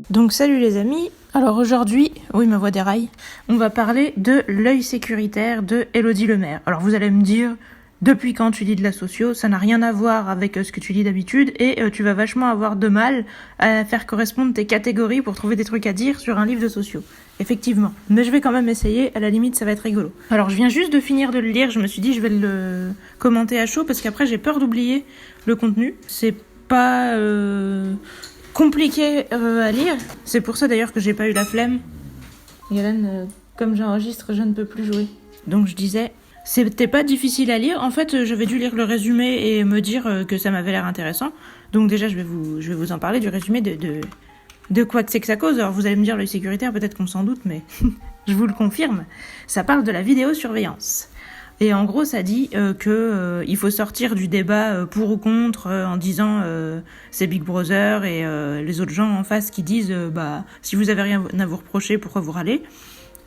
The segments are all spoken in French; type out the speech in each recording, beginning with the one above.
Donc salut les amis, alors aujourd'hui, oui ma voix déraille, on va parler de l'œil sécuritaire de Élodie Lemaire. Alors vous allez me dire, depuis quand tu lis de la socio, ça n'a rien à voir avec ce que tu lis d'habitude et tu vas vachement avoir de mal à faire correspondre tes catégories pour trouver des trucs à dire sur un livre de socio. Effectivement, mais je vais quand même essayer, à la limite ça va être rigolo. Alors je viens juste de finir de le lire, je me suis dit je vais le commenter à chaud parce qu'après j'ai peur d'oublier le contenu. C'est pas compliqué à lire. C'est pour ça d'ailleurs que j'ai pas eu la flemme. Hélène, comme j'enregistre, je ne peux plus jouer. Donc je disais, c'était pas difficile à lire. En fait, j'avais dû lire le résumé et me dire que ça m'avait l'air intéressant. Donc déjà, je vais vous en parler du résumé de quoi que c'est que ça cause. Alors vous allez me dire l'œil sécuritaire, peut-être qu'on s'en doute, mais je vous le confirme. Ça parle de la vidéosurveillance. Et en gros, ça dit qu'il faut sortir du débat pour ou contre en disant c'est Big Brother et les autres gens en face qui disent si vous avez rien à vous reprocher, pourquoi vous râlez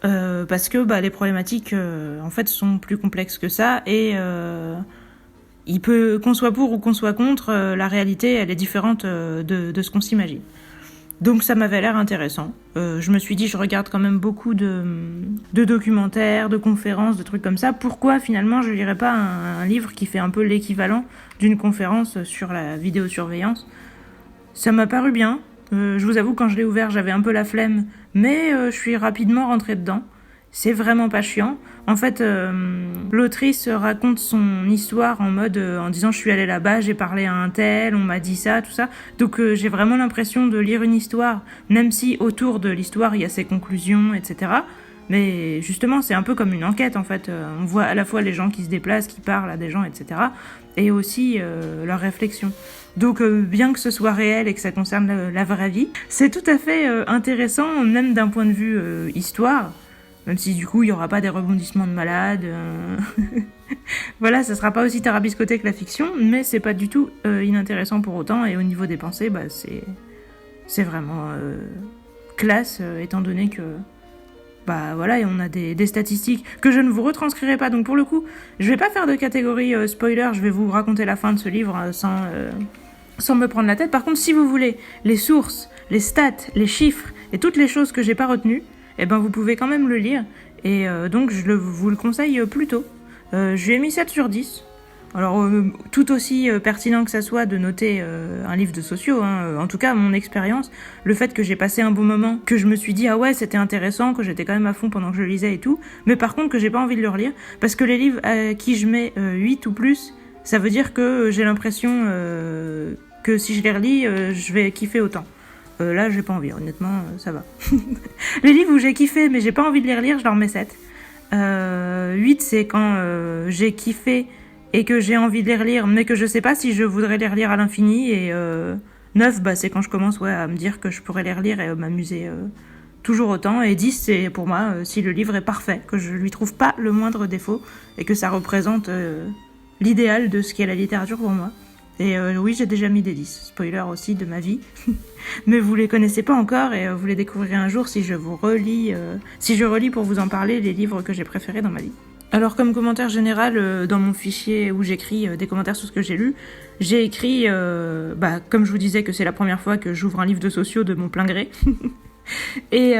parce que les problématiques en fait sont plus complexes que ça et il peut qu'on soit pour ou qu'on soit contre, la réalité elle est différente de ce qu'on s'imagine. Donc ça m'avait l'air intéressant. Je me suis dit, je regarde quand même beaucoup de documentaires, de conférences, de trucs comme ça. Pourquoi finalement je lirais pas un livre qui fait un peu l'équivalent d'une conférence sur la vidéosurveillance ? Ça m'a paru bien. Je vous avoue, quand je l'ai ouvert, j'avais un peu la flemme, mais je suis rapidement rentrée dedans. C'est vraiment pas chiant. En fait, l'autrice raconte son histoire en mode en disant je suis allée là-bas, j'ai parlé à un tel, on m'a dit ça, tout ça. Donc j'ai vraiment l'impression de lire une histoire, même si autour de l'histoire il y a ses conclusions, etc. Mais justement, c'est un peu comme une enquête en fait. On voit à la fois les gens qui se déplacent, qui parlent à des gens, etc. Et aussi leurs réflexions. Donc bien que ce soit réel et que ça concerne la vraie vie, c'est tout à fait intéressant, même d'un point de vue histoire. Même si du coup il n'y aura pas des rebondissements de malade. Voilà, ça sera pas aussi tarabiscoté que la fiction, mais c'est pas du tout inintéressant pour autant. Et au niveau des pensées, c'est vraiment classe, étant donné que et on a des statistiques que je ne vous retranscrirai pas. Donc pour le coup, je vais pas faire de catégorie spoiler, je vais vous raconter la fin de ce livre sans me prendre la tête. Par contre, si vous voulez les sources, les stats, les chiffres et toutes les choses que j'ai pas retenues, vous pouvez quand même le lire. Et donc, vous le conseille plutôt. Je lui ai mis 7 sur 10. Alors, tout aussi pertinent que ça soit de noter un livre de socio, en tout cas, mon expérience, le fait que j'ai passé un bon moment, que je me suis dit, ah ouais, c'était intéressant, que j'étais quand même à fond pendant que je lisais et tout, mais par contre que j'ai pas envie de le relire, parce que les livres à qui je mets 8 ou plus, ça veut dire que j'ai l'impression que si je les relis, je vais kiffer autant. Là, j'ai pas envie, honnêtement, ça va. Les livres où j'ai kiffé, mais j'ai pas envie de les relire, je leur mets 7. 8, c'est quand j'ai kiffé et que j'ai envie de les relire, mais que je sais pas si je voudrais les relire à l'infini. Et 9, c'est quand je commence à me dire que je pourrais les relire et m'amuser toujours autant. Et 10, c'est pour moi si le livre est parfait, que je lui trouve pas le moindre défaut et que ça représente l'idéal de ce qu'est la littérature pour moi. Et oui, j'ai déjà mis des 10, spoiler aussi de ma vie. Mais vous les connaissez pas encore et vous les découvrirez un jour si je relis pour vous en parler les livres que j'ai préférés dans ma vie. Alors comme commentaire général, dans mon fichier où j'écris des commentaires sur ce que j'ai lu, j'ai écrit, comme je vous disais que c'est la première fois que j'ouvre un livre de socio de mon plein gré, et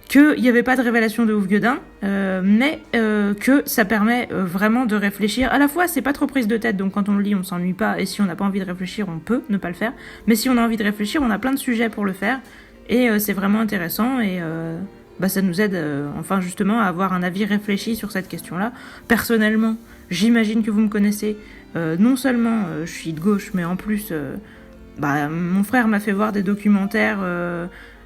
qu'il n'y avait pas de révélation de ouf gueudin, mais que ça permet vraiment de réfléchir. À la fois, c'est pas trop prise de tête, donc quand on le lit, on s'ennuie pas, et si on n'a pas envie de réfléchir, on peut ne pas le faire. Mais si on a envie de réfléchir, on a plein de sujets pour le faire, et c'est vraiment intéressant, et ça nous aide justement à avoir un avis réfléchi sur cette question-là. Personnellement, j'imagine que vous me connaissez, non seulement je suis de gauche, mais en plus, mon frère m'a fait voir des documentaires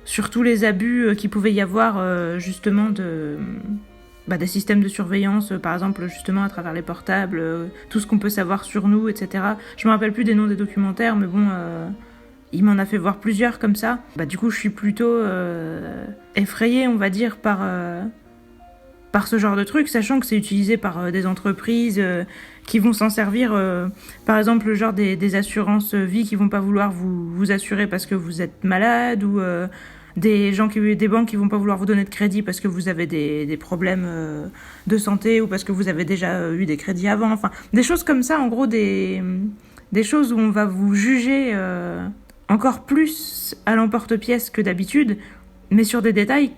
sur tous les abus qu'il pouvait y avoir justement des systèmes de surveillance, par exemple justement à travers les portables, tout ce qu'on peut savoir sur nous, etc. Je me rappelle plus des noms des documentaires, mais bon, il m'en a fait voir plusieurs comme ça. Du coup, je suis plutôt effrayée, on va dire, par ce genre de truc, sachant que c'est utilisé par des entreprises qui vont s'en servir, par exemple, le genre des assurances vie qui vont pas vouloir vous assurer parce que vous êtes malade, ou des banques qui vont pas vouloir vous donner de crédit parce que vous avez des problèmes de santé, ou parce que vous avez déjà eu des crédits avant, enfin, des choses comme ça, en gros, des choses où on va vous juger encore plus à l'emporte-pièce que d'habitude, mais sur des détails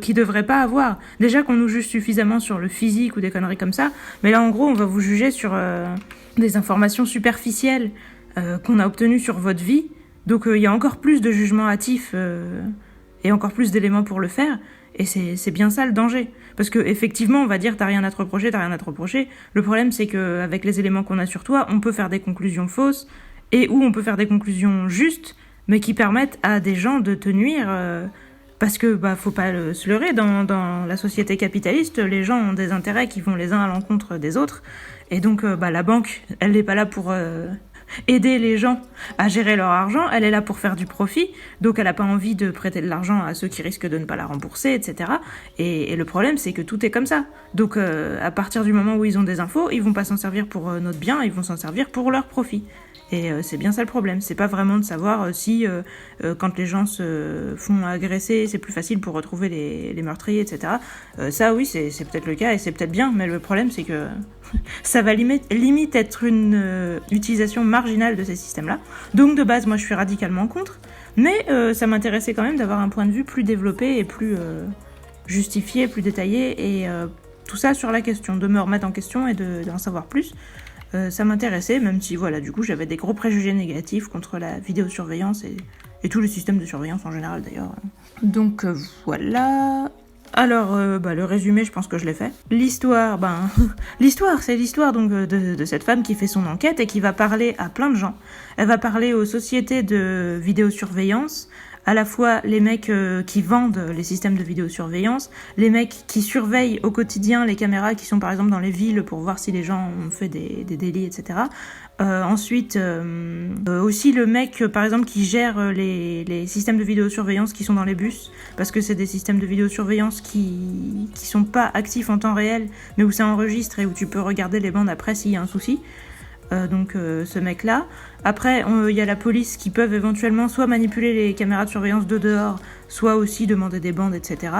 qui devraient pas avoir. Déjà qu'on nous juge suffisamment sur le physique ou des conneries comme ça, mais là en gros on va vous juger sur des informations superficielles qu'on a obtenues sur votre vie, donc il y a encore plus de jugements hâtifs et encore plus d'éléments pour le faire, et c'est bien ça le danger. Parce que effectivement on va dire t'as rien à te reprocher. Le problème c'est qu'avec les éléments qu'on a sur toi, on peut faire des conclusions fausses, et où on peut faire des conclusions justes, mais qui permettent à des gens de te nuire, parce que faut pas se leurrer, dans la société capitaliste, les gens ont des intérêts qui vont les uns à l'encontre des autres, et donc la banque, elle n'est pas là pour aider les gens à gérer leur argent, elle est là pour faire du profit, donc elle n'a pas envie de prêter de l'argent à ceux qui risquent de ne pas la rembourser, etc. Et le problème, c'est que tout est comme ça. Donc à partir du moment où ils ont des infos, ils vont pas s'en servir pour notre bien, ils vont s'en servir pour leur profit. Et c'est bien ça le problème, c'est pas vraiment de savoir si quand les gens se font agresser, c'est plus facile pour retrouver les meurtriers, etc. Ça oui, c'est peut-être le cas et c'est peut-être bien, mais le problème c'est que ça va limite être une utilisation marginale de ces systèmes-là. Donc de base, moi je suis radicalement contre, mais ça m'intéressait quand même d'avoir un point de vue plus développé et plus justifié, plus détaillé, et tout ça sur la question, de me remettre en question et d'en savoir plus. Ça m'intéressait, même si voilà, du coup j'avais des gros préjugés négatifs contre la vidéosurveillance et tout le système de surveillance en général d'ailleurs. Donc voilà. Alors le résumé, je pense que je l'ai fait. L'histoire, c'est l'histoire donc de cette femme qui fait son enquête et qui va parler à plein de gens. Elle va parler aux sociétés de vidéosurveillance, à la fois les mecs qui vendent les systèmes de vidéosurveillance, les mecs qui surveillent au quotidien les caméras qui sont par exemple dans les villes pour voir si les gens ont fait des délits, etc. Ensuite, aussi le mec par exemple qui gère les systèmes de vidéosurveillance qui sont dans les bus, parce que c'est des systèmes de vidéosurveillance qui sont pas actifs en temps réel, mais où ça enregistre et où tu peux regarder les bandes après s'il y a un souci. Donc ce mec-là. Après, il y a la police qui peuvent éventuellement soit manipuler les caméras de surveillance de dehors, soit aussi demander des bandes, etc.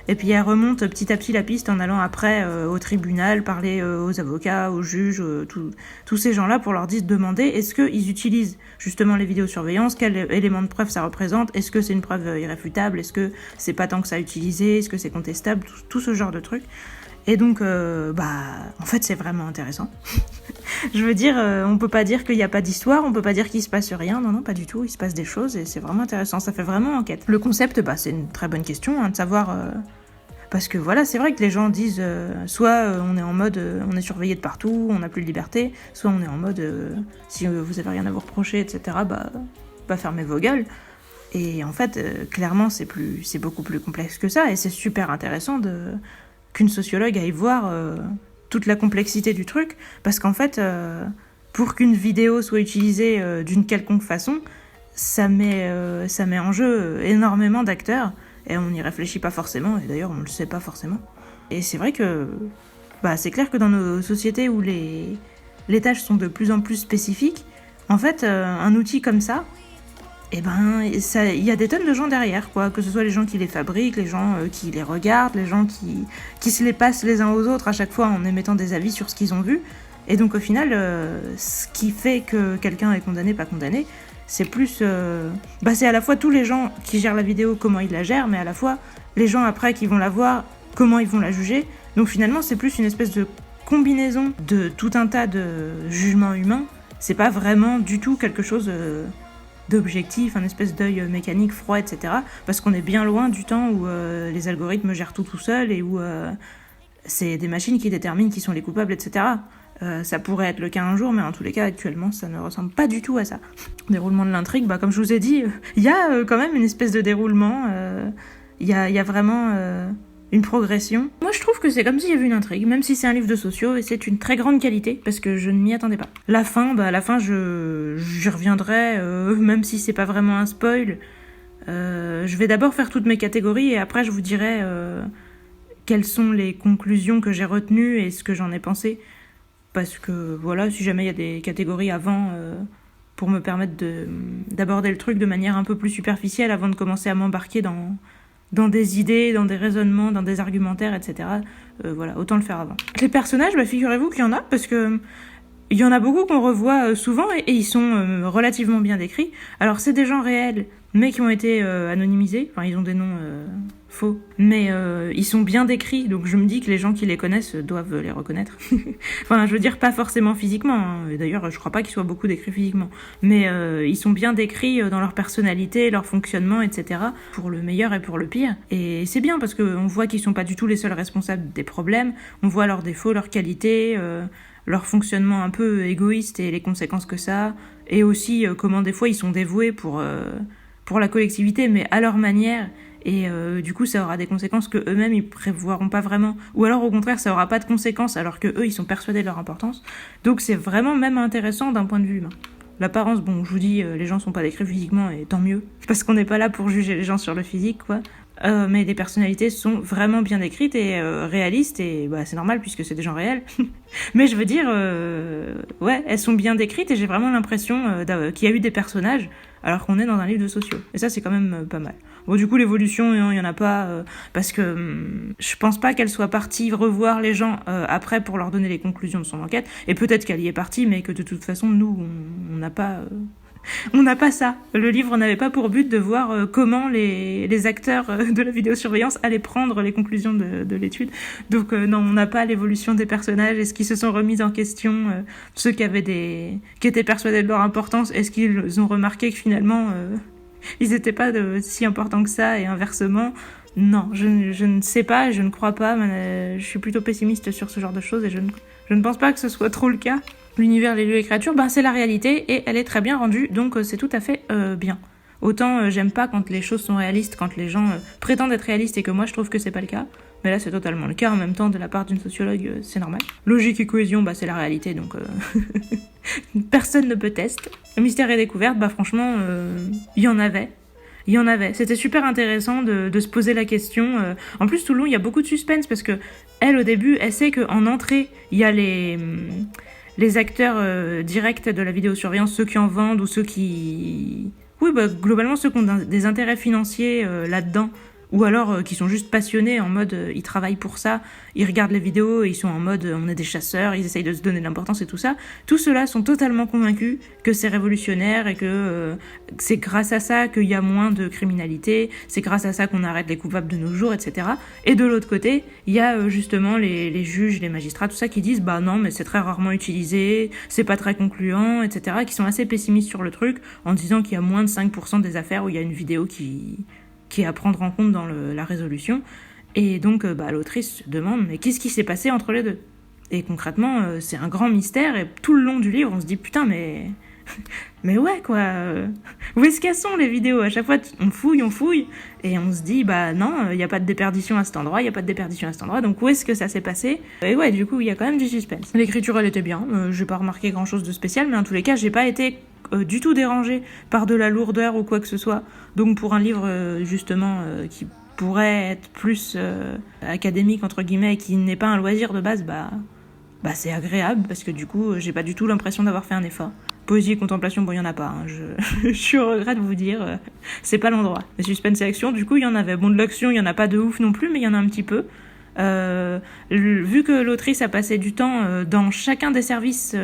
Et puis elle remonte petit à petit la piste en allant après au tribunal, parler aux avocats, aux juges, tous ces gens-là pour leur demander est-ce qu'ils utilisent justement les vidéosurveillances, quel élément de preuve ça représente, est-ce que c'est une preuve irréfutable, est-ce que c'est pas tant que ça utilisé, est-ce que c'est contestable, tout ce genre de trucs. Et donc, en fait, c'est vraiment intéressant. Je veux dire, on peut pas dire qu'il n'y a pas d'histoire, on peut pas dire qu'il se passe rien, non, pas du tout, il se passe des choses et c'est vraiment intéressant, ça fait vraiment enquête. Le concept, c'est une très bonne question, de savoir... parce que voilà, c'est vrai que les gens disent, soit on est en mode, on est surveillé de partout, on n'a plus de liberté, soit on est en mode, si vous avez rien à vous reprocher, etc., fermez vos gueules. Et en fait, clairement, c'est beaucoup plus complexe que ça, et c'est super intéressant qu'une sociologue aille voir toute la complexité du truc, parce qu'en fait, pour qu'une vidéo soit utilisée d'une quelconque façon, ça met en jeu énormément d'acteurs, et on n'y réfléchit pas forcément, et d'ailleurs on le sait pas forcément. Et c'est vrai que c'est clair que dans nos sociétés où les tâches sont de plus en plus spécifiques, en fait, un outil comme ça, il y a des tonnes de gens derrière, quoi, que ce soit les gens qui les fabriquent, les gens qui les regardent, les gens qui se les passent les uns aux autres à chaque fois en émettant des avis sur ce qu'ils ont vu. Et donc au final, ce qui fait que quelqu'un est condamné, pas condamné, c'est plus... c'est à la fois tous les gens qui gèrent la vidéo, comment ils la gèrent, mais à la fois les gens après qui vont la voir, comment ils vont la juger. Donc finalement, c'est plus une espèce de combinaison de tout un tas de jugements humains. C'est pas vraiment du tout quelque chose... d'objectif, un espèce d'œil mécanique froid, etc. Parce qu'on est bien loin du temps où les algorithmes gèrent tout seuls et où c'est des machines qui déterminent qui sont les coupables, etc. Ça pourrait être le cas un jour, mais en tous les cas, actuellement, ça ne ressemble pas du tout à ça. Déroulement de l'intrigue, comme je vous ai dit, il y a quand même une espèce de déroulement, il y a vraiment... une progression. Moi, je trouve que c'est comme s'il y avait une intrigue, même si c'est un livre de sociaux, et c'est une très grande qualité, parce que je ne m'y attendais pas. La fin, j'y reviendrai, même si c'est pas vraiment un spoil. Je vais d'abord faire toutes mes catégories, et après, je vous dirai quelles sont les conclusions que j'ai retenues et ce que j'en ai pensé. Parce que, voilà, si jamais il y a des catégories avant... pour me permettre d'aborder le truc de manière un peu plus superficielle, avant de commencer à m'embarquer dans des idées, dans des raisonnements, dans des argumentaires, etc. Autant le faire avant. Les personnages, figurez-vous qu'il y en a, parce que Il y en a beaucoup qu'on revoit souvent et ils sont relativement bien décrits. Alors c'est des gens réels, mais qui ont été anonymisés. Enfin, ils ont des noms faux, mais ils sont bien décrits. Donc je me dis que les gens qui les connaissent doivent les reconnaître. Enfin, je veux dire pas forcément physiquement. Hein. D'ailleurs, je crois pas qu'ils soient beaucoup décrits physiquement, mais ils sont bien décrits dans leur personnalité, leur fonctionnement, etc. Pour le meilleur et pour le pire. Et c'est bien parce qu'on voit qu'ils sont pas du tout les seuls responsables des problèmes. On voit leurs défauts, leurs qualités. Leur fonctionnement un peu égoïste et les conséquences que ça a, et aussi comment des fois ils sont dévoués pour la collectivité, mais à leur manière, et du coup ça aura des conséquences que eux-mêmes ils prévoiront pas vraiment, ou alors au contraire ça aura pas de conséquences alors que eux ils sont persuadés de leur importance. Donc c'est vraiment même intéressant d'un point de vue humain. L'apparence, bon, je vous dis, les gens sont pas décrits physiquement et tant mieux, parce qu'on n'est pas là pour juger les gens sur le physique, quoi. Mais les personnalités sont vraiment bien décrites et réalistes, et bah, c'est normal puisque c'est des gens réels. Mais je veux dire, ouais, elles sont bien décrites et j'ai vraiment l'impression qu'il y a eu des personnages alors qu'on est dans un livre de sociaux. Et ça, c'est quand même pas mal. Bon, du coup, l'évolution, il y en a pas, parce que je pense pas qu'elle soit partie revoir les gens après pour leur donner les conclusions de son enquête. Et peut-être qu'elle y est partie, mais que de toute façon, nous, on n'a pas... On n'a pas ça. Le livre n'avait pas pour but de voir comment les acteurs de la vidéosurveillance allaient prendre les conclusions de l'étude. Donc non, on n'a pas l'évolution des personnages. Est-ce qu'ils se sont remis en question, ceux qui étaient persuadés de leur importance, est-ce qu'ils ont remarqué que finalement ils n'étaient pas si importants que ça, et inversement? Non, je ne sais pas, je ne crois pas. Je suis plutôt pessimiste sur ce genre de choses et je ne pense pas que ce soit trop le cas. L'univers, les lieux et créatures, ben c'est la réalité et elle est très bien rendue, donc c'est tout à fait bien. Autant j'aime pas quand les choses sont réalistes, quand les gens prétendent être réalistes et que moi je trouve que c'est pas le cas, mais là c'est totalement le cas en même temps de la part d'une sociologue, c'est normal. Logique et cohésion, bah c'est la réalité, donc personne ne peut tester. Le mystère et découverte, bah franchement, il y en avait. C'était super intéressant de se poser la question. En plus, tout le long, il y a beaucoup de suspense parce que elle, au début, elle sait qu'en entrée, il y a les acteurs directs de la vidéosurveillance, ceux qui en vendent ou ceux qui... Oui, bah, globalement, ceux qui ont des intérêts financiers là-dedans, ou alors qui sont juste passionnés, en mode ils travaillent pour ça, ils regardent les vidéos et ils sont en mode on est des chasseurs, ils essayent de se donner de l'importance et tout ça. Tous ceux-là sont totalement convaincus que c'est révolutionnaire et que c'est grâce à ça qu'il y a moins de criminalité, c'est grâce à ça qu'on arrête les coupables de nos jours, etc. Et de l'autre côté, il y a justement les juges, les magistrats, tout ça qui disent bah non mais c'est très rarement utilisé, c'est pas très concluant, etc. Qui sont assez pessimistes sur le truc en disant qu'il y a moins de 5% des affaires où il y a une vidéo qui est à prendre en compte dans la résolution. Et donc l'autrice se demande mais qu'est-ce qui s'est passé entre les deux? Et concrètement c'est un grand mystère et tout le long du livre on se dit putain mais ouais quoi, où est-ce qu'elles sont les vidéos? À chaque fois on fouille et on se dit bah non, il n'y a pas de déperdition à cet endroit, donc où est-ce que ça s'est passé? Et ouais, du coup il y a quand même du suspense. L'écriture elle était bien, j'ai pas remarqué grand chose de spécial, mais en tous les cas j'ai pas été du tout dérangée par de la lourdeur ou quoi que ce soit. Donc pour un livre justement qui pourrait être plus académique entre guillemets et qui n'est pas un loisir de base, bah c'est agréable parce que du coup j'ai pas du tout l'impression d'avoir fait un effort. Poésie et contemplation, bon il y en a pas, hein. Je suis au regret de vous dire, c'est pas l'endroit. Mais suspense et action, du coup il y en avait. Bon, de l'action il y en a pas de ouf non plus, mais il y en a un petit peu. Vu que l'autrice a passé du temps dans chacun des services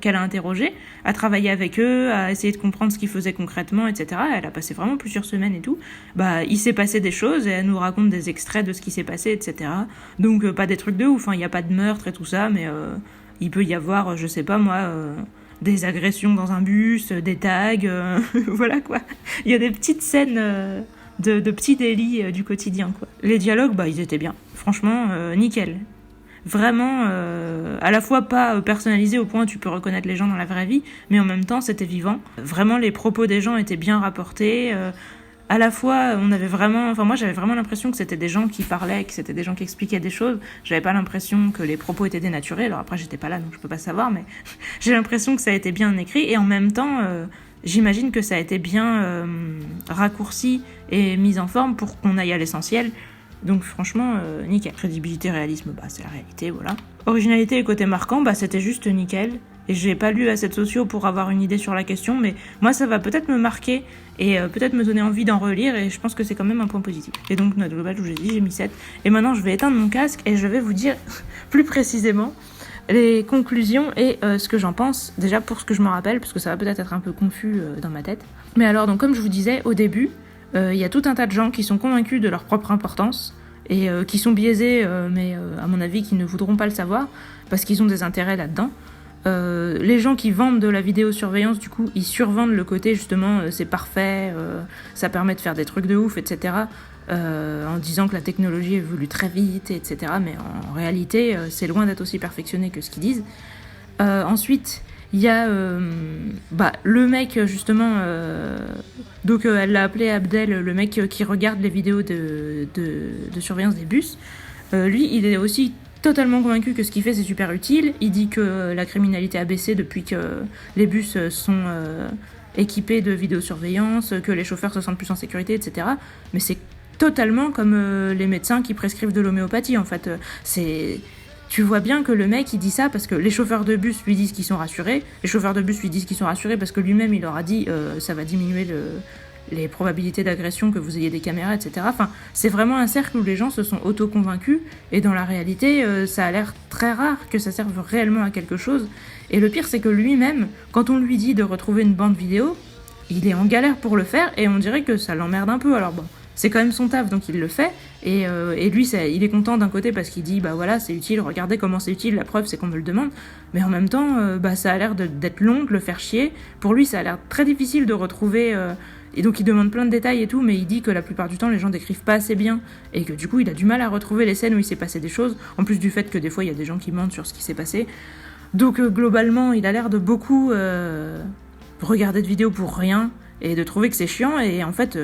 qu'elle a interrogés, à travailler avec eux, à essayer de comprendre ce qu'ils faisaient concrètement, etc. Elle a passé vraiment plusieurs semaines et tout. Bah, il s'est passé des choses et elle nous raconte des extraits de ce qui s'est passé, etc. Donc pas des trucs de ouf, hein. Il y a pas de meurtre et tout ça, mais il peut y avoir, je sais pas moi, des agressions dans un bus, des tags, voilà quoi. Il y a des petites scènes de petits délits du quotidien, quoi. Les dialogues, bah ils étaient bien. Franchement, nickel. Vraiment, à la fois pas personnalisé au point où tu peux reconnaître les gens dans la vraie vie, mais en même temps, c'était vivant. Vraiment, les propos des gens étaient bien rapportés. À la fois, on avait vraiment... Enfin, moi, j'avais vraiment l'impression que c'était des gens qui parlaient, que c'était des gens qui expliquaient des choses. J'avais pas l'impression que les propos étaient dénaturés. Alors après, j'étais pas là, donc je peux pas savoir, mais j'ai l'impression que ça a été bien écrit. Et en même temps... j'imagine que ça a été bien raccourci et mis en forme pour qu'on aille à l'essentiel. Donc franchement, nickel. Crédibilité, réalisme, bah c'est la réalité, voilà. Originalité et côté marquant, bah c'était juste nickel. Et j'ai pas lu assez de sociaux pour avoir une idée sur la question, mais moi ça va peut-être me marquer et peut-être me donner envie d'en relire, et je pense que c'est quand même un point positif. Et donc note globale, où j'ai dit, j'ai mis 7. Et maintenant je vais éteindre mon casque et je vais vous dire plus précisément les conclusions et ce que j'en pense, déjà pour ce que je me rappelle, parce que ça va peut-être être un peu confus dans ma tête. Mais alors, donc comme je vous disais au début, il y a tout un tas de gens qui sont convaincus de leur propre importance, et qui sont biaisés, mais à mon avis qui ne voudront pas le savoir, parce qu'ils ont des intérêts là-dedans. Les gens qui vendent de la vidéosurveillance, du coup, ils survendent le côté justement c'est parfait, ça permet de faire des trucs de ouf, etc. En disant que la technologie évolue très vite, etc. Mais en réalité, c'est loin d'être aussi perfectionné que ce qu'ils disent. Ensuite, il y a le mec, justement, donc elle l'a appelé Abdel, le mec qui regarde les vidéos de surveillance des bus. Lui, il est aussi totalement convaincu que ce qu'il fait, c'est super utile. Il dit que la criminalité a baissé depuis que les bus sont équipés de vidéosurveillance, que les chauffeurs se sentent plus en sécurité, etc. Mais c'est totalement comme les médecins qui prescrivent de l'homéopathie, en fait. Tu vois bien que le mec, il dit ça parce que les chauffeurs de bus lui disent qu'ils sont rassurés, les chauffeurs de bus lui disent qu'ils sont rassurés parce que lui-même, il leur a dit ça va diminuer les probabilités d'agression, que vous ayez des caméras, etc. Enfin, c'est vraiment un cercle où les gens se sont auto-convaincus, et dans la réalité, ça a l'air très rare que ça serve réellement à quelque chose. Et le pire, c'est que lui-même, quand on lui dit de retrouver une bande vidéo, il est en galère pour le faire, et on dirait que ça l'emmerde un peu. Alors bon, c'est quand même son taf, donc il le fait, et lui, il est content d'un côté parce qu'il dit, bah voilà, c'est utile, regardez comment c'est utile, la preuve c'est qu'on me le demande, mais en même temps, ça a l'air d'être long, de le faire chier. Pour lui, ça a l'air très difficile de retrouver... Et donc il demande plein de détails et tout, mais il dit que la plupart du temps les gens décrivent pas assez bien, et que du coup il a du mal à retrouver les scènes où il s'est passé des choses, en plus du fait que des fois il y a des gens qui mentent sur ce qui s'est passé. Donc globalement il a l'air de beaucoup regarder de vidéos pour rien, et de trouver que c'est chiant, et en fait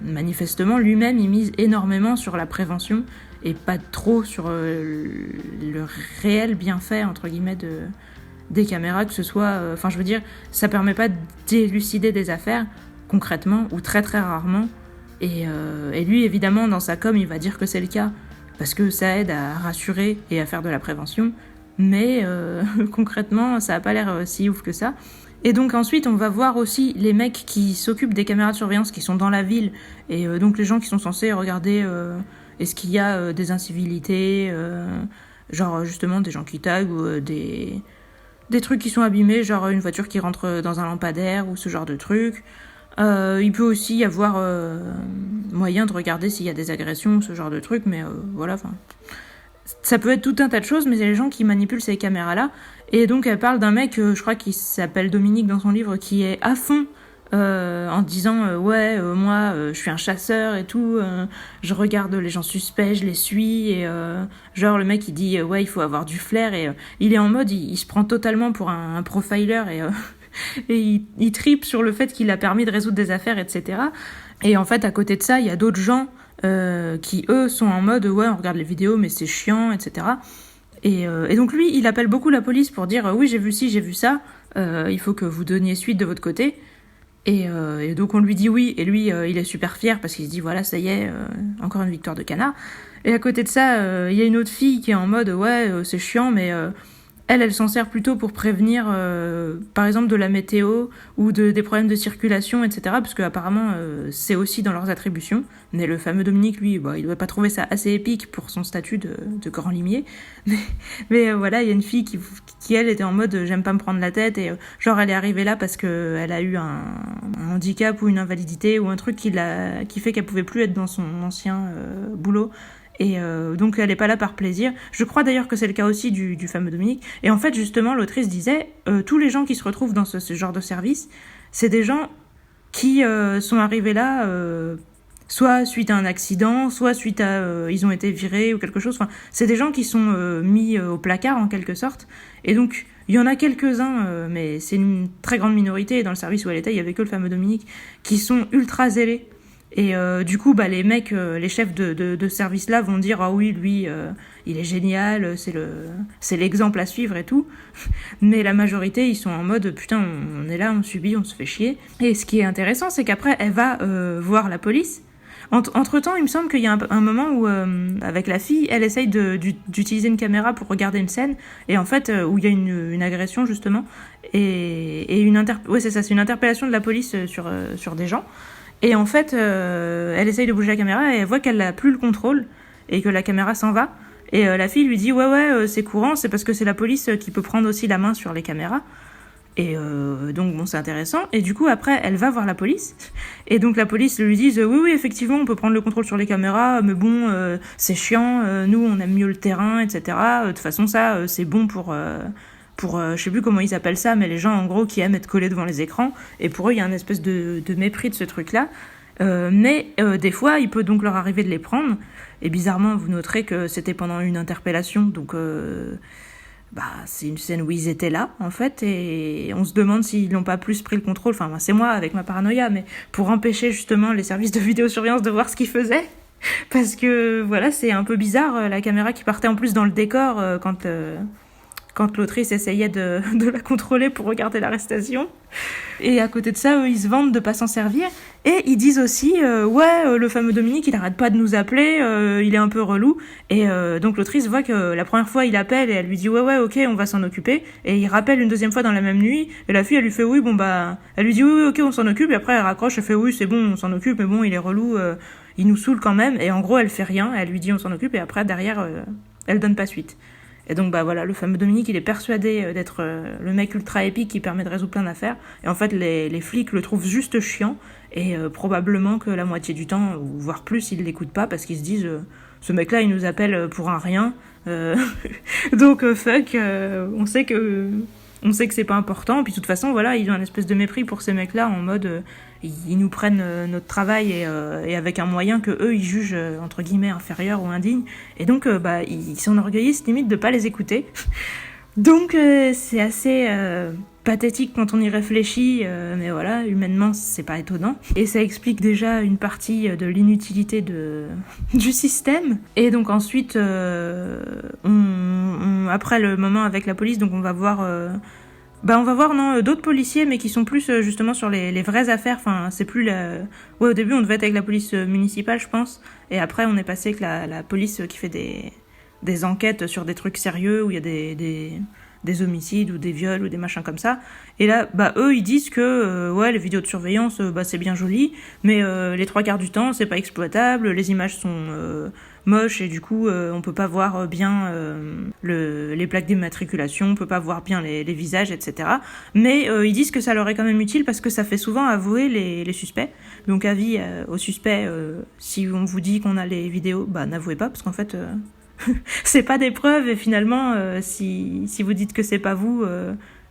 manifestement lui-même il mise énormément sur la prévention, et pas trop sur le réel bienfait entre guillemets des caméras, que ce soit... Enfin je veux dire, ça permet pas d'élucider des affaires concrètement, ou très très rarement, et lui évidemment dans sa com il va dire que c'est le cas, parce que ça aide à rassurer et à faire de la prévention, mais concrètement ça a pas l'air si ouf que ça. Et donc ensuite on va voir aussi les mecs qui s'occupent des caméras de surveillance qui sont dans la ville, et donc les gens qui sont censés regarder est-ce qu'il y a des incivilités, genre justement des gens qui taguent, ou des trucs qui sont abîmés, genre une voiture qui rentre dans un lampadaire, ou ce genre de trucs. Il peut aussi y avoir moyen de regarder s'il y a des agressions, ce genre de trucs, mais voilà, enfin... Ça peut être tout un tas de choses, mais c'est les gens qui manipulent ces caméras-là. Et donc elle parle d'un mec, je crois qu'il s'appelle Dominique dans son livre, qui est à fond en disant moi je suis un chasseur et tout, je regarde les gens suspects, je les suis, et genre le mec il dit il faut avoir du flair, et il est en mode, il se prend totalement pour un profiler, et il tripe sur le fait qu'il a permis de résoudre des affaires, etc. Et en fait, à côté de ça, il y a d'autres gens qui, eux, sont en mode on regarde les vidéos, mais c'est chiant, etc. Et donc lui, il appelle beaucoup la police pour dire oui, j'ai vu ci, j'ai vu ça, il faut que vous donniez suite de votre côté. Et donc on lui dit oui, et lui, il est super fier parce qu'il se dit voilà, ça y est, encore une victoire de canard. Et à côté de ça, il y a une autre fille qui est en mode c'est chiant, mais... Elle s'en sert plutôt pour prévenir, par exemple, de la météo, ou des problèmes de circulation, etc. Parce qu'apparemment, c'est aussi dans leurs attributions. Mais le fameux Dominique, lui, il ne doit pas trouver ça assez épique pour son statut de grand limier. Mais voilà, il y a une fille qui, elle, était en mode j'aime pas me prendre la tête, et genre elle est arrivée là parce qu'elle a eu un handicap ou une invalidité, ou un truc qui fait qu'elle pouvait plus être dans son ancien boulot. Et donc elle est pas là par plaisir. Je crois d'ailleurs que c'est le cas aussi du fameux Dominique. Et en fait, justement, l'autrice disait tous les gens qui se retrouvent dans ce genre de service, c'est des gens qui sont arrivés là soit suite à un accident, soit suite à ils ont été virés ou quelque chose. Enfin, c'est des gens qui sont mis au placard en quelque sorte. Et donc il y en a quelques-uns, mais c'est une très grande minorité. Dans le service où elle était, il y avait que le fameux Dominique, qui sont ultra zélés. Et du coup, les mecs, les chefs de service là vont dire ah oui, lui, il est génial, c'est l'exemple à suivre et tout. Mais la majorité, ils sont en mode putain, on est là, on subit, on se fait chier. Et ce qui est intéressant, c'est qu'après, elle va voir la police. Entre-temps, il me semble qu'il y a un moment où, avec la fille, elle essaye d'utiliser une caméra pour regarder une scène, et en fait, où il y a une agression, justement, et c'est une interpellation de la police sur des gens. Et en fait, elle essaye de bouger la caméra, et elle voit qu'elle n'a plus le contrôle, et que la caméra s'en va. Et la fille lui dit ouais, c'est courant, c'est parce que c'est la police qui peut prendre aussi la main sur les caméras. Et donc bon, c'est intéressant. Et du coup après elle va voir la police, et donc la police lui dit oui effectivement on peut prendre le contrôle sur les caméras, mais bon c'est chiant, nous on aime mieux le terrain, etc. De toute façon ça c'est bon pour je sais plus comment ils appellent ça, mais les gens en gros qui aiment être collés devant les écrans, et pour eux il y a une espèce de mépris de ce truc là. Mais des fois il peut donc leur arriver de les prendre, et bizarrement vous noterez que c'était pendant une interpellation, donc c'est une scène où ils étaient là, en fait, et on se demande s'ils n'ont pas plus pris le contrôle, enfin, c'est moi avec ma paranoïa, mais pour empêcher justement les services de vidéosurveillance de voir ce qu'ils faisaient, parce que, voilà, c'est un peu bizarre, la caméra qui partait en plus dans le décor quand l'autrice essayait de la contrôler pour regarder l'arrestation. Et à côté de ça, eux, ils se vantent de pas s'en servir. Et ils disent aussi, le fameux Dominique, il arrête pas de nous appeler, il est un peu relou. Et donc l'autrice voit que la première fois, il appelle et elle lui dit, ouais, ok, on va s'en occuper. Et il rappelle une deuxième fois dans la même nuit. Et la fille, elle lui fait, oui, elle lui dit, oui, ok, on s'en occupe. Et après, elle raccroche, elle fait, oui, c'est bon, on s'en occupe, mais bon, il est relou, il nous saoule quand même. Et en gros, elle fait rien, elle lui dit, on s'en occupe. Et après, derrière, elle donne pas suite. Et donc voilà, le fameux Dominique, il est persuadé d'être le mec ultra épique qui permet de résoudre plein d'affaires. Et en fait, les flics le trouvent juste chiant. Et probablement que la moitié du temps, ou voire plus, ils l'écoutent pas parce qu'ils se disent ce mec-là, il nous appelle pour un rien. Donc fuck, on sait que c'est pas important. Puis de toute façon, voilà, ils ont un espèce de mépris pour ces mecs-là en mode ils nous prennent notre travail et avec un moyen que eux ils jugent entre guillemets inférieur ou indigne. Et donc ils s'enorgueillissent limite de pas les écouter. Donc c'est assez pathétique quand on y réfléchit, mais voilà, humainement c'est pas étonnant. Et ça explique déjà une partie de l'inutilité du système. Et donc ensuite, après le moment avec la police, donc on va voir d'autres policiers, mais qui sont plus justement sur les vraies affaires. Enfin, c'est plus au début on devait être avec la police municipale, je pense, et après on est passé avec la police qui fait des enquêtes sur des trucs sérieux où il y a des homicides ou des viols ou des machins comme ça. Et là, eux, ils disent que les vidéos de surveillance, c'est bien joli, mais les 3/4 du temps, c'est pas exploitable, les images sont moches et du coup, on peut pas voir bien les plaques d'immatriculation, on peut pas voir bien les visages, etc. Mais ils disent que ça leur est quand même utile parce que ça fait souvent avouer les suspects. Donc avis aux suspects, si on vous dit qu'on a les vidéos, n'avouez pas, parce qu'en fait... c'est pas des preuves, et finalement si vous dites que c'est pas vous,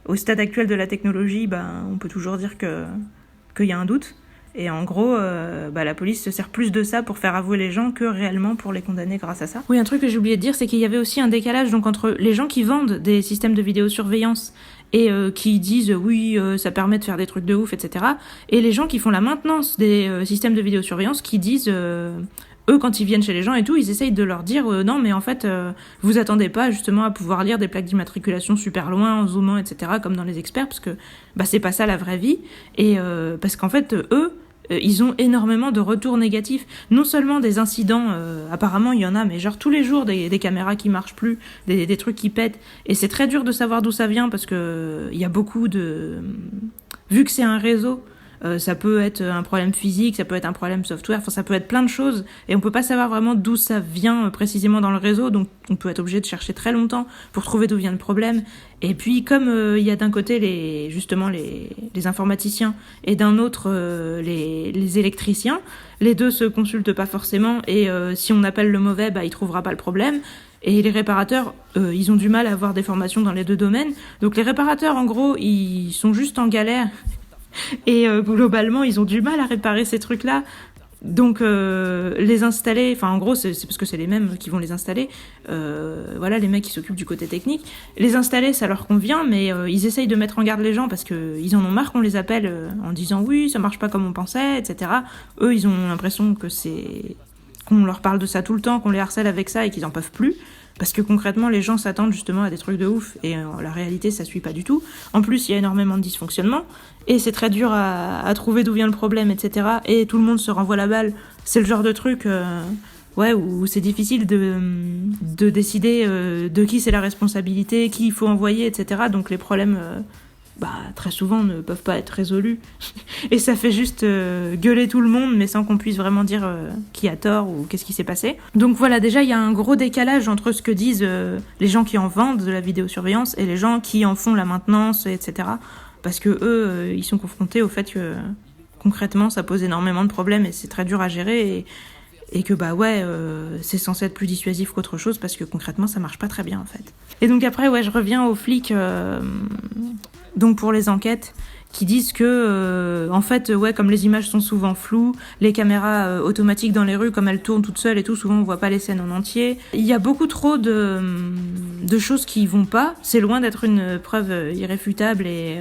au stade actuel de la technologie, on peut toujours dire qu'il y a un doute. Et en gros, la police se sert plus de ça pour faire avouer les gens que réellement pour les condamner grâce à ça. Oui, un truc que j'ai oublié de dire, c'est qu'il y avait aussi un décalage donc entre les gens qui vendent des systèmes de vidéosurveillance et qui disent oui, ça permet de faire des trucs de ouf, etc. Et les gens qui font la maintenance des systèmes de vidéosurveillance qui disent... eux, quand ils viennent chez les gens et tout, ils essayent de leur dire non, mais en fait, vous attendez pas justement à pouvoir lire des plaques d'immatriculation super loin, en zoomant, etc., comme dans les experts, parce que c'est pas ça la vraie vie. Et parce qu'en fait, eux, ils ont énormément de retours négatifs. Non seulement des incidents, apparemment il y en a, mais genre tous les jours des caméras qui marchent plus, des trucs qui pètent. Et c'est très dur de savoir d'où ça vient, parce que il y a beaucoup de... Vu que c'est un réseau... ça peut être un problème physique, ça peut être un problème software, ça peut être plein de choses, et on peut pas savoir vraiment d'où ça vient précisément dans le réseau, donc on peut être obligé de chercher très longtemps pour trouver d'où vient le problème. Et puis comme il y a d'un côté les informaticiens et d'un autre les électriciens, les deux se consultent pas forcément, et si on appelle le mauvais, il trouvera pas le problème. Et les réparateurs, ils ont du mal à avoir des formations dans les deux domaines, donc les réparateurs en gros ils sont juste en galère. Et globalement, ils ont du mal à réparer ces trucs-là. Donc, les installer... Enfin, en gros, c'est parce que c'est les mêmes qui vont les installer. Les mecs qui s'occupent du côté technique. Les installer, ça leur convient, mais ils essayent de mettre en garde les gens parce qu'ils en ont marre qu'on les appelle en disant « Oui, ça marche pas comme on pensait, etc. » Eux, ils ont l'impression que qu'on leur parle de ça tout le temps, qu'on les harcèle avec ça et qu'ils en peuvent plus. Parce que concrètement, les gens s'attendent justement à des trucs de ouf, et la réalité, ça suit pas du tout. En plus, il y a énormément de dysfonctionnements, et c'est très dur à trouver d'où vient le problème, etc. Et tout le monde se renvoie la balle. C'est le genre de truc où c'est difficile de décider de qui c'est la responsabilité, qui il faut envoyer, etc. Donc les problèmes très souvent ne peuvent pas être résolus. Et ça fait juste gueuler tout le monde, mais sans qu'on puisse vraiment dire qui a tort ou qu'est-ce qui s'est passé. Donc voilà, déjà, il y a un gros décalage entre ce que disent les gens qui en vendent de la vidéosurveillance et les gens qui en font la maintenance, etc. Parce que eux, ils sont confrontés au fait que concrètement, ça pose énormément de problèmes et c'est très dur à gérer. Et que c'est censé être plus dissuasif qu'autre chose parce que concrètement ça marche pas très bien en fait. Et donc après je reviens aux flics donc pour les enquêtes qui disent que en fait comme les images sont souvent floues, les caméras automatiques dans les rues comme elles tournent toutes seules et tout, souvent on voit pas les scènes en entier. Il y a beaucoup trop de choses qui vont pas, c'est loin d'être une preuve irréfutable et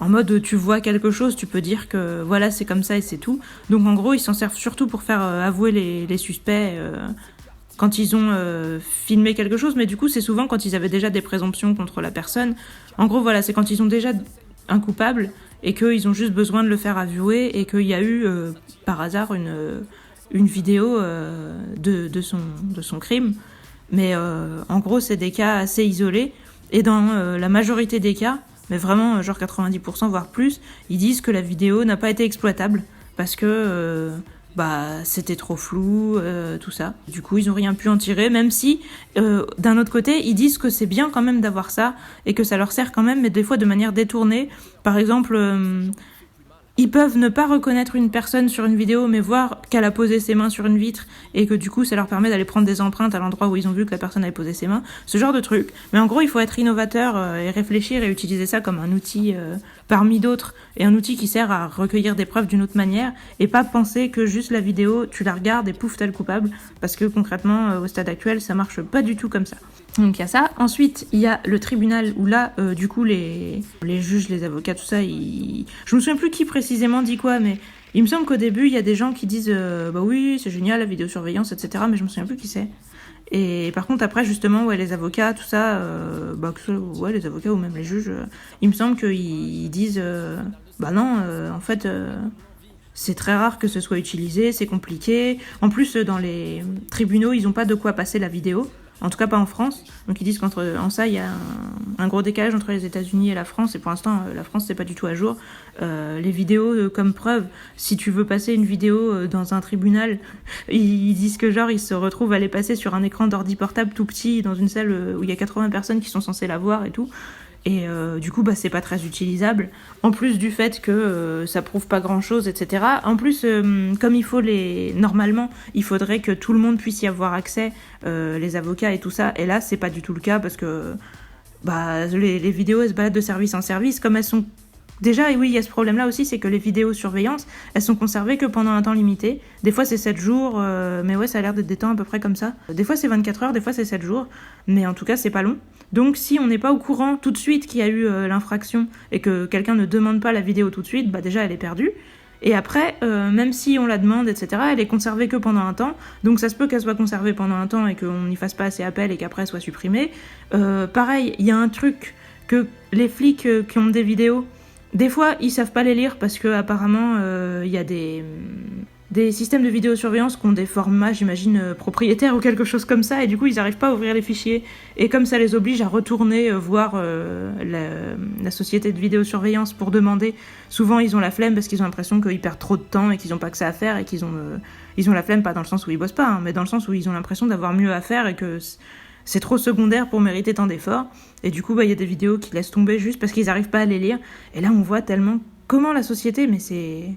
en mode, tu vois quelque chose, tu peux dire que voilà, c'est comme ça et c'est tout. Donc en gros, ils s'en servent surtout pour faire avouer les suspects quand ils ont filmé quelque chose. Mais du coup, c'est souvent quand ils avaient déjà des présomptions contre la personne. En gros, voilà, c'est quand ils ont déjà un coupable et qu'ils ont juste besoin de le faire avouer et qu'il y a eu, par hasard, une vidéo de son crime. Mais en gros, c'est des cas assez isolés. Et dans la majorité des cas, mais vraiment genre 90% voire plus, ils disent que la vidéo n'a pas été exploitable parce que c'était trop flou, tout ça. Du coup, ils ont rien pu en tirer, même si d'un autre côté, ils disent que c'est bien quand même d'avoir ça et que ça leur sert quand même, mais des fois de manière détournée. Par exemple, ils peuvent ne pas reconnaître une personne sur une vidéo, mais voir qu'elle a posé ses mains sur une vitre et que du coup, ça leur permet d'aller prendre des empreintes à l'endroit où ils ont vu que la personne avait posé ses mains. Ce genre de truc. Mais en gros, il faut être innovateur et réfléchir et utiliser ça comme un outil parmi d'autres et un outil qui sert à recueillir des preuves d'une autre manière et pas penser que juste la vidéo, tu la regardes et pouf, t'es le coupable. Parce que concrètement, au stade actuel, ça marche pas du tout comme ça. Donc il y a ça. Ensuite, il y a le tribunal où là, du coup, les juges, les avocats, tout ça, je me souviens plus qui précisément dit quoi, mais il me semble qu'au début, il y a des gens qui disent oui, c'est génial, la vidéosurveillance, etc. Mais je me souviens plus qui c'est. Et par contre, après, justement, les avocats, tout ça, les avocats ou même les juges, il me semble qu'ils disent non, en fait, c'est très rare que ce soit utilisé, c'est compliqué. En plus, dans les tribunaux, ils n'ont pas de quoi passer la vidéo. En tout cas, pas en France. Donc, ils disent qu'en ça, il y a un gros décalage entre les États-Unis et la France. Et pour l'instant, la France, c'est pas du tout à jour. Les vidéos, comme preuve, si tu veux passer une vidéo dans un tribunal, ils disent que genre, ils se retrouvent à les passer sur un écran d'ordi portable tout petit, dans une salle où il y a 80 personnes qui sont censées la voir et tout. Et du coup, c'est pas très utilisable. En plus du fait que ça prouve pas grand-chose, etc. En plus, comme normalement, il faudrait que tout le monde puisse y avoir accès, les avocats et tout ça. Et là, c'est pas du tout le cas parce que les vidéos, elles se baladent de service en service. Comme elles sont... Déjà, et oui, il y a ce problème-là aussi, c'est que les vidéos surveillance, elles sont conservées que pendant un temps limité. Des fois, c'est 7 jours, mais ouais, ça a l'air d'être des temps à peu près comme ça. Des fois, c'est 24 heures, des fois, c'est 7 jours. Mais en tout cas, c'est pas long. Donc, si on n'est pas au courant tout de suite qu'il y a eu l'infraction et que quelqu'un ne demande pas la vidéo tout de suite, déjà, elle est perdue. Et après, même si on la demande, etc., elle est conservée que pendant un temps. Donc, ça se peut qu'elle soit conservée pendant un temps et qu'on n'y fasse pas assez appel et qu'après, elle soit supprimée. Pareil, il y a un truc que les flics qui ont des vidéos, des fois, ils savent pas les lire parce que apparemment, il y a des systèmes de vidéosurveillance qui ont des formats, j'imagine, propriétaires ou quelque chose comme ça, et du coup, ils n'arrivent pas à ouvrir les fichiers. Et comme ça les oblige à retourner voir la société de vidéosurveillance pour demander, souvent, ils ont la flemme parce qu'ils ont l'impression qu'ils perdent trop de temps et qu'ils n'ont pas que ça à faire et qu'ils ont la flemme, pas dans le sens où ils bossent pas, hein, mais dans le sens où ils ont l'impression d'avoir mieux à faire et que c'est trop secondaire pour mériter tant d'efforts. Et du coup, il y a des vidéos qui laissent tomber juste parce qu'ils n'arrivent pas à les lire. Et là, on voit tellement comment la société, mais c'est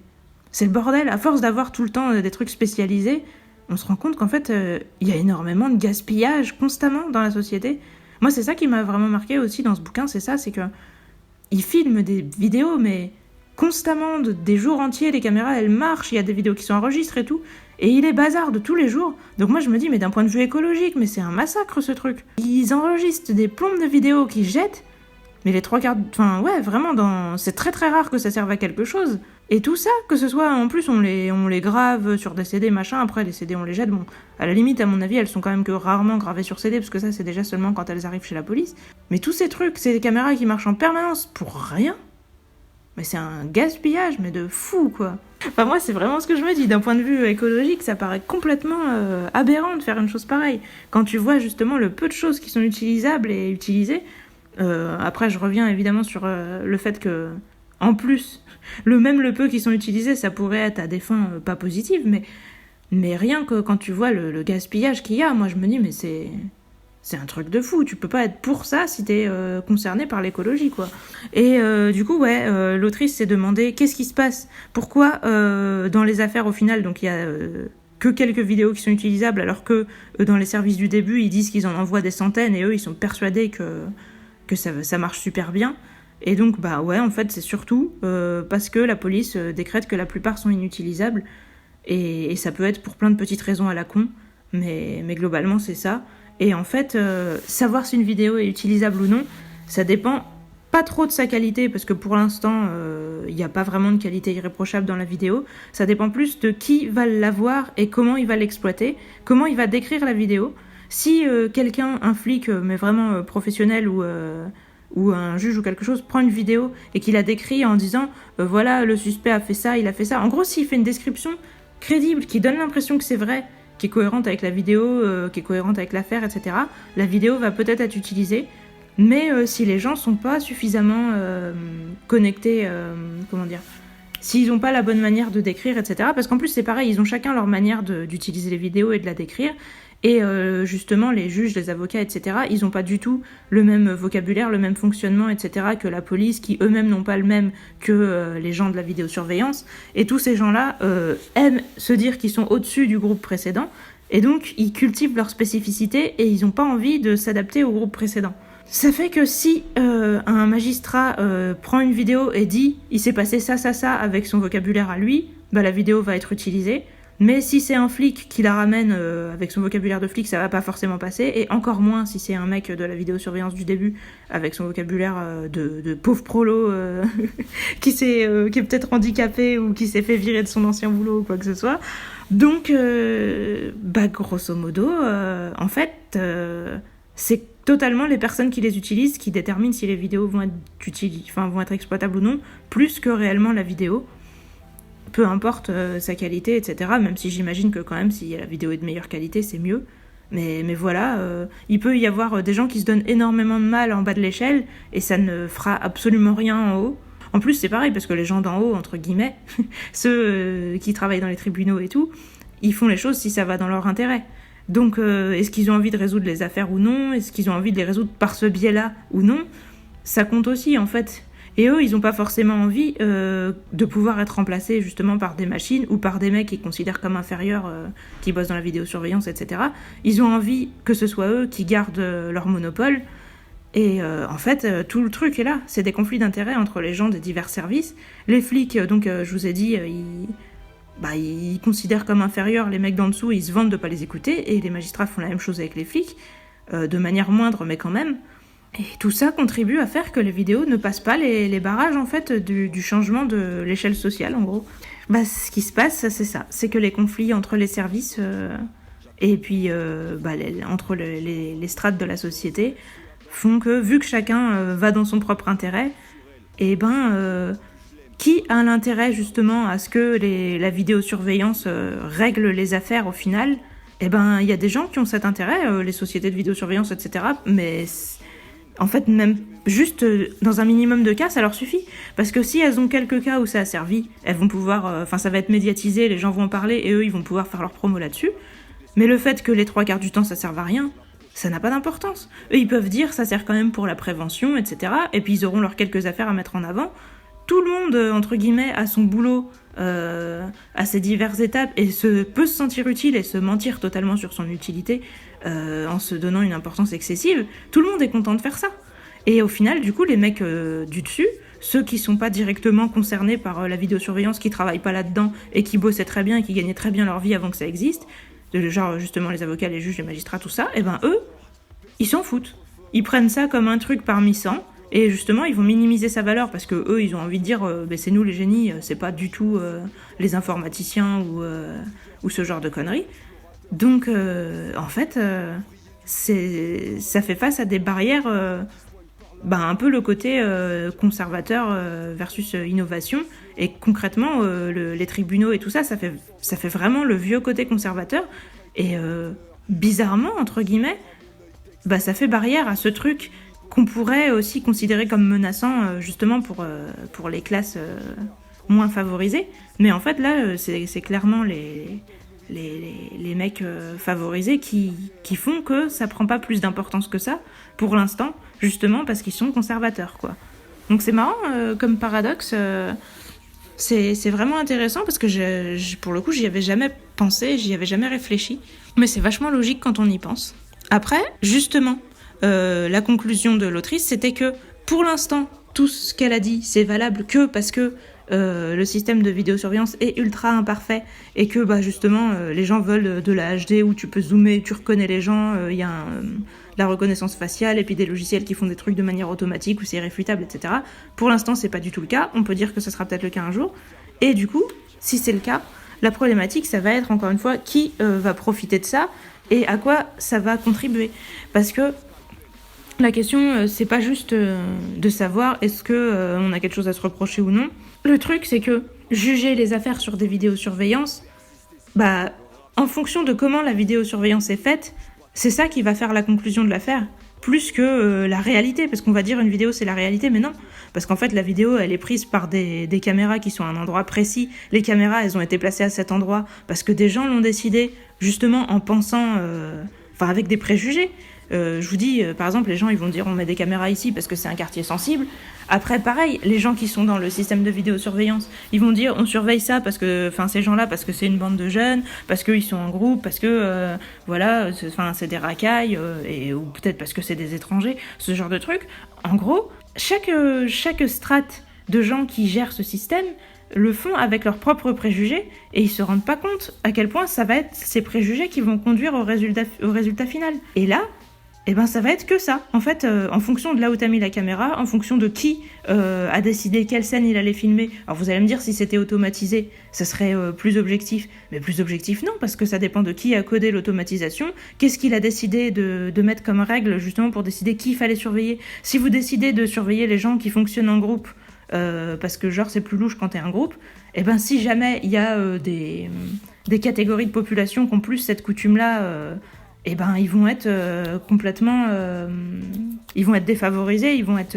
le bordel. À force d'avoir tout le temps des trucs spécialisés, on se rend compte qu'en fait, il y a énormément de gaspillage constamment dans la société. Moi, c'est ça qui m'a vraiment marqué aussi dans ce bouquin, c'est que ils filment des vidéos, mais constamment, des jours entiers, les caméras, elles marchent, il y a des vidéos qui sont enregistrées et tout, et il est bazar de tous les jours. Donc moi, je me dis, mais d'un point de vue écologique, mais c'est un massacre, ce truc. Ils enregistrent des plombes de vidéos qu'ils jettent, mais les 3/4... Enfin, ouais, vraiment, c'est très très rare que ça serve à quelque chose. Et tout ça, que ce soit... En plus, on les grave sur des CD, machin, après, les CD, on les jette. Bon, à la limite, à mon avis, elles sont quand même que rarement gravées sur CD, parce que ça, c'est déjà seulement quand elles arrivent chez la police. Mais tous ces trucs, c'est des caméras qui marchent en permanence pour rien. Mais c'est un gaspillage, mais de fou, quoi. Enfin, moi, c'est vraiment ce que je me dis. D'un point de vue écologique, ça paraît complètement aberrant de faire une chose pareille. Quand tu vois, justement, le peu de choses qui sont utilisables et utilisées, Après, je reviens évidemment sur le fait que, en plus, le peu qui sont utilisés, ça pourrait être à des fins pas positives, mais rien que quand tu vois le gaspillage qu'il y a, moi je me dis, mais c'est un truc de fou. Tu peux pas être pour ça si t'es concerné par l'écologie, quoi. Et du coup, ouais, l'autrice s'est demandé qu'est-ce qui se passe. Pourquoi dans les affaires, au final, donc il y a que quelques vidéos qui sont utilisables, alors que dans les services du début, ils disent qu'ils en envoient des centaines et eux, ils sont persuadés que ça marche super bien. Et donc, bah ouais, en fait, c'est surtout parce que la police décrète que la plupart sont inutilisables. Et ça peut être pour plein de petites raisons à la con, mais globalement, c'est ça. Et en fait, savoir si une vidéo est utilisable ou non, ça dépend pas trop de sa qualité, parce que pour l'instant, il n'y a pas vraiment de qualité irréprochable dans la vidéo. Ça dépend plus de qui va l'avoir et comment il va l'exploiter, comment il va décrire la vidéo. Si quelqu'un, un flic, mais vraiment professionnel ou un juge ou quelque chose, prend une vidéo et qu'il la décrit en disant voilà, le suspect a fait ça, il a fait ça. En gros, s'il fait une description crédible, qui donne l'impression que c'est vrai, qui est cohérente avec la vidéo, qui est cohérente avec l'affaire, etc., la vidéo va peut-être être utilisée. Mais si les gens sont pas suffisamment connectés, comment dire, s'ils n'ont pas la bonne manière de décrire, etc., parce qu'en plus c'est pareil, ils ont chacun leur manière d'utiliser les vidéos et de la décrire, et justement les juges, les avocats, etc., ils n'ont pas du tout le même vocabulaire, le même fonctionnement, etc., que la police, qui eux-mêmes n'ont pas le même que les gens de la vidéosurveillance, et tous ces gens-là aiment se dire qu'ils sont au-dessus du groupe précédent, et donc ils cultivent leur spécificité, et ils n'ont pas envie de s'adapter au groupe précédent. Ça fait que si un magistrat prend une vidéo et dit « il s'est passé ça, ça, ça » avec son vocabulaire à lui, bah la vidéo va être utilisée. Mais si c'est un flic qui la ramène avec son vocabulaire de flic, ça va pas forcément passer. Et encore moins si c'est un mec de la vidéosurveillance du début avec son vocabulaire de pauvre prolo qui est peut-être handicapé ou qui s'est fait virer de son ancien boulot ou quoi que ce soit. Donc, bah grosso modo, en fait, c'est totalement les personnes qui les utilisent qui déterminent si les vidéos vont être exploitables ou non, plus que réellement la vidéo. Peu importe sa qualité, etc. Même si j'imagine que quand même, si la vidéo est de meilleure qualité, c'est mieux. Mais voilà, il peut y avoir des gens qui se donnent énormément de mal en bas de l'échelle, et ça ne fera absolument rien en haut. En plus, c'est pareil, parce que les gens d'en haut, entre guillemets, ceux qui travaillent dans les tribunaux et tout, ils font les choses si ça va dans leur intérêt. Donc, est-ce qu'ils ont envie de résoudre les affaires ou non ? Est-ce qu'ils ont envie de les résoudre par ce biais-là ou non ? Ça compte aussi, en fait. Et eux, ils n'ont pas forcément envie de pouvoir être remplacés justement par des machines ou par des mecs qu'ils considèrent comme inférieurs, qui bossent dans la vidéosurveillance, etc. Ils ont envie que ce soit eux qui gardent leur monopole. Et en fait, tout le truc est là. C'est des conflits d'intérêts entre les gens des divers services. Les flics, donc je vous ai dit, ils considèrent comme inférieurs les mecs d'en dessous, ils se vantent de pas les écouter. Et les magistrats font la même chose avec les flics, de manière moindre, mais quand même. Et tout ça contribue à faire que les vidéos ne passent pas les barrages, en fait, du changement de l'échelle sociale, en gros. Bah, ce qui se passe, c'est ça. C'est que les conflits entre les services et puis entre les strates de la société font que, vu que chacun va dans son propre intérêt, et qui a l'intérêt, justement, à ce que la vidéosurveillance règle les affaires, au final ? Il y a des gens qui ont cet intérêt, les sociétés de vidéosurveillance, etc., mais... En fait, même juste dans un minimum de cas, ça leur suffit. Parce que si elles ont quelques cas où ça a servi, elles vont pouvoir... ça va être médiatisé, les gens vont en parler, et eux, ils vont pouvoir faire leur promo là-dessus. Mais le fait que les 3/4 du temps, ça serve à rien, ça n'a pas d'importance. Eux, ils peuvent dire, ça sert quand même pour la prévention, etc. Et puis, ils auront leurs quelques affaires à mettre en avant. Tout le monde, entre guillemets, a son boulot à ses diverses étapes, et peut se sentir utile et se mentir totalement sur son utilité, en se donnant une importance excessive. Tout le monde est content de faire ça. Et au final, du coup, les mecs du dessus, ceux qui sont pas directement concernés par la vidéosurveillance, qui travaillent pas là-dedans et qui bossaient très bien et qui gagnaient très bien leur vie avant que ça existe, genre justement les avocats, les juges, les magistrats, tout ça, eux, ils s'en foutent. Ils prennent ça comme un truc parmi 100, et justement, ils vont minimiser sa valeur, parce que eux, ils ont envie de dire c'est nous les génies, c'est pas du tout les informaticiens ou ce genre de conneries. Donc, en fait, ça fait face à des barrières, un peu le côté conservateur versus innovation. Et concrètement, les tribunaux et tout ça, ça fait vraiment le vieux côté conservateur. Et bizarrement, entre guillemets, ça fait barrière à ce truc qu'on pourrait aussi considérer comme menaçant justement pour les classes moins favorisées. Mais en fait là, c'est clairement les mecs favorisés qui font que ça prend pas plus d'importance que ça pour l'instant, justement parce qu'ils sont conservateurs, quoi. Donc c'est marrant comme paradoxe. C'est vraiment intéressant parce que pour le coup, j'y avais jamais pensé, j'y avais jamais réfléchi. Mais c'est vachement logique quand on y pense. Après, justement, la conclusion de l'autrice, c'était que pour l'instant, tout ce qu'elle a dit, c'est valable que parce que le système de vidéosurveillance est ultra imparfait et que justement les gens veulent de la HD où tu peux zoomer, tu reconnais les gens, il y a la reconnaissance faciale et puis des logiciels qui font des trucs de manière automatique où c'est irréfutable, etc. Pour l'instant, c'est pas du tout le cas. On peut dire que ça sera peut-être le cas un jour. Et du coup, si c'est le cas, la problématique, ça va être encore une fois qui va profiter de ça et à quoi ça va contribuer. Parce que la question, c'est pas juste de savoir est-ce que on a quelque chose à se reprocher ou non. Le truc, c'est que juger les affaires sur des vidéosurveillances, en fonction de comment la vidéosurveillance est faite, c'est ça qui va faire la conclusion de l'affaire, plus que la réalité, parce qu'on va dire une vidéo c'est la réalité, mais non. Parce qu'en fait, la vidéo, elle est prise par des caméras qui sont à un endroit précis. Les caméras, elles ont été placées à cet endroit parce que des gens l'ont décidé, justement en pensant, avec des préjugés. Je vous dis, par exemple, les gens ils vont dire on met des caméras ici parce que c'est un quartier sensible. Après, pareil, les gens qui sont dans le système de vidéosurveillance, ils vont dire on surveille ça parce que, ces gens-là parce que c'est une bande de jeunes, parce qu'ils sont en groupe, parce que, c'est des racailles, ou peut-être parce que c'est des étrangers, ce genre de trucs. En gros, chaque strate de gens qui gèrent ce système le font avec leurs propres préjugés et ils se rendent pas compte à quel point ça va être ces préjugés qui vont conduire au résultat final. Et là, ça va être que ça. En fait, en fonction de là où t'as mis la caméra, en fonction de qui a décidé quelle scène il allait filmer. Alors vous allez me dire si c'était automatisé, ça serait plus objectif. Mais plus objectif non, parce que ça dépend de qui a codé l'automatisation, qu'est-ce qu'il a décidé de mettre comme règle justement pour décider qui il fallait surveiller. Si vous décidez de surveiller les gens qui fonctionnent en groupe, parce que genre c'est plus louche quand t'es un groupe, si jamais il y a des catégories de population qui ont plus cette coutume-là, ils vont être complètement... ils vont être défavorisés, ils vont être...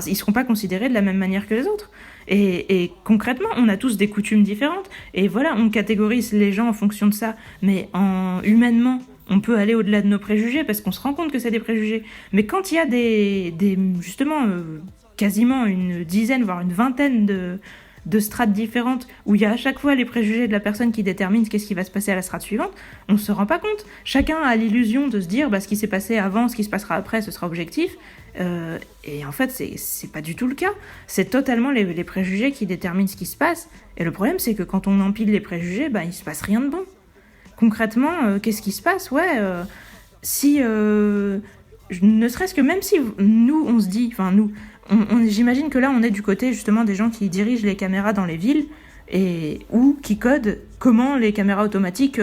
ils seront pas considérés de la même manière que les autres. Et concrètement, on a tous des coutumes différentes. Et voilà, on catégorise les gens en fonction de ça. Mais humainement, on peut aller au-delà de nos préjugés parce qu'on se rend compte que c'est des préjugés. Mais quand il y a justement, quasiment une dizaine, voire une vingtaine de strates différentes, où il y a à chaque fois les préjugés de la personne qui détermine qu'est-ce qui va se passer à la strate suivante, on se rend pas compte. Chacun a l'illusion de se dire ce qui s'est passé avant, ce qui se passera après, ce sera objectif. Et en fait, c'est pas du tout le cas. C'est totalement les préjugés qui déterminent ce qui se passe. Et le problème, c'est que quand on empile les préjugés, il se passe rien de bon. Concrètement, qu'est-ce qui se passe ? Si... ne serait-ce que même si nous, on se dit... j'imagine que là, on est du côté justement des gens qui dirigent les caméras dans les villes ou qui codent comment les caméras automatiques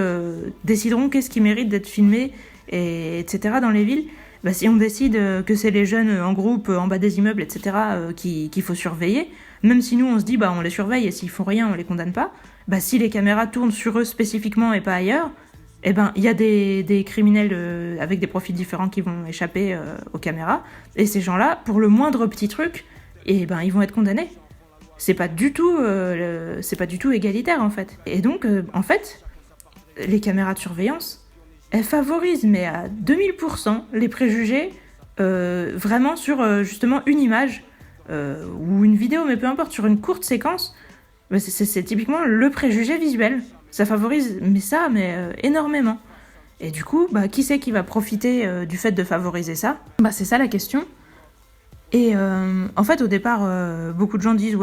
décideront qu'est-ce qui mérite d'être filmé, etc. dans les villes. Si on décide que c'est les jeunes en groupe, en bas des immeubles, etc., qu'il faut surveiller, même si nous, on se dit on les surveille et s'ils font rien, on les condamne pas, si les caméras tournent sur eux spécifiquement et pas ailleurs, il y a des criminels avec des profils différents qui vont échapper aux caméras. Et ces gens-là, pour le moindre petit truc, ils vont être condamnés. C'est pas du tout égalitaire, en fait. Et donc, en fait, les caméras de surveillance, elles favorisent, mais à 2000%, les préjugés vraiment sur, justement, une image ou une vidéo, mais peu importe, sur une courte séquence. C'est typiquement le préjugé visuel. Ça favorise, mais énormément. Et du coup, qui c'est qui va profiter du fait de favoriser ça ? C'est ça la question. Et en fait, au départ, beaucoup de gens disent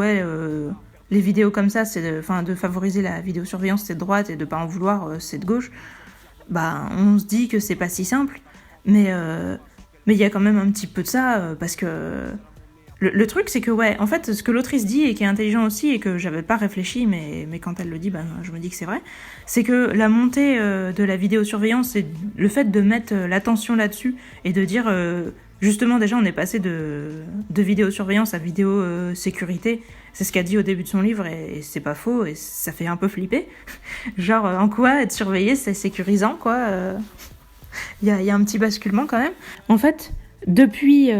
les vidéos comme ça, c'est de favoriser la vidéosurveillance, c'est de droite, et de pas en vouloir, c'est de gauche. On se dit que c'est pas si simple, mais il y a quand même un petit peu de ça, parce que le truc, c'est que, en fait, ce que l'autrice dit, et qui est intelligent aussi, et que j'avais pas réfléchi, mais quand elle le dit, je me dis que c'est vrai, c'est que la montée de la vidéosurveillance, et le fait de mettre l'attention là-dessus, et de dire, justement, déjà, on est passé de vidéosurveillance à vidéo-sécurité, c'est ce qu'elle dit au début de son livre, et c'est pas faux, et ça fait un peu flipper. Genre, en quoi être surveillé, c'est sécurisant, quoi. Il y a un petit basculement, quand même. En fait... Depuis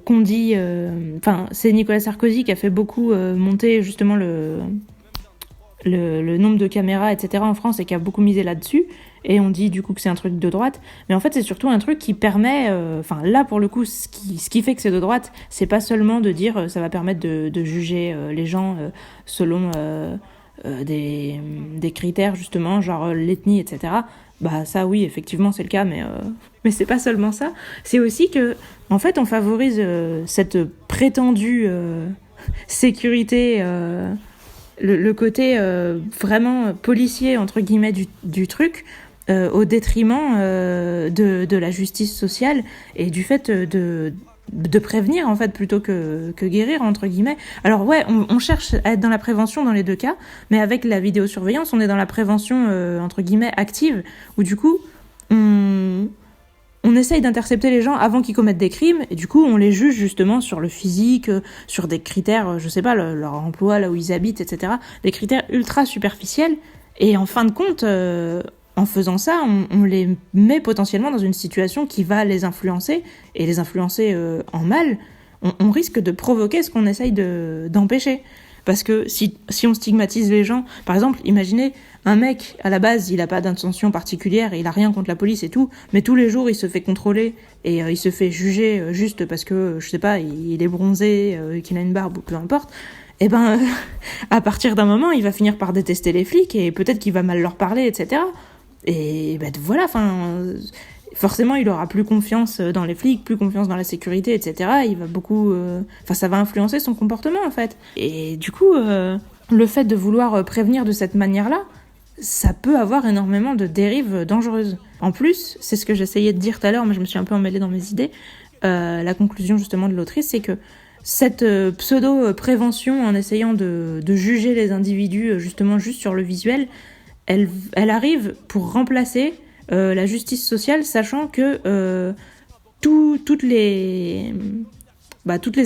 qu'on dit... c'est Nicolas Sarkozy qui a fait beaucoup monter justement le nombre de caméras, etc. en France et qui a beaucoup misé là-dessus. Et on dit du coup que c'est un truc de droite. Mais en fait, c'est surtout un truc qui permet... là, pour le coup, ce qui fait que c'est de droite, c'est pas seulement de dire ça va permettre de juger les gens selon des critères, justement, genre l'ethnie, etc. Bah ça, oui, effectivement, c'est le cas, mais c'est pas seulement ça. C'est aussi que, en fait, on favorise cette prétendue sécurité... le côté vraiment policier, entre guillemets, du truc, au détriment de la justice sociale et du fait de prévenir, en fait, plutôt que guérir, entre guillemets. Alors ouais, on cherche à être dans la prévention dans les deux cas, mais avec la vidéosurveillance, on est dans la prévention, entre guillemets, active, où du coup, on essaye d'intercepter les gens avant qu'ils commettent des crimes, et du coup, on les juge justement sur le physique, sur des critères, je sais pas, leur emploi, là où ils habitent, etc. Des critères ultra superficiels, et en fin de compte, en faisant ça, on les met potentiellement dans une situation qui va les influencer, et les influencer en mal. On risque de provoquer ce qu'on essaye d'empêcher. Parce que si on stigmatise les gens, par exemple, imaginez un mec, à la base, il a pas d'intention particulière, il a rien contre la police et tout, mais tous les jours, il se fait contrôler et il se fait juger juste parce que, je sais pas, il est bronzé, qu'il a une barbe ou peu importe. Et ben, à partir d'un moment, il va finir par détester les flics et peut-être qu'il va mal leur parler, etc. Et ben voilà, forcément, il aura plus confiance dans les flics, plus confiance dans la sécurité, etc. Il va beaucoup... ça va influencer son comportement, en fait. Et du coup, le fait de vouloir prévenir de cette manière-là, ça peut avoir énormément de dérives dangereuses. En plus, c'est ce que j'essayais de dire tout à l'heure, mais je me suis un peu emmêlée dans mes idées, la conclusion justement de l'autrice, c'est que cette pseudo-prévention en essayant de juger les individus justement juste sur le visuel, elle arrive pour remplacer la justice sociale, sachant que toutes les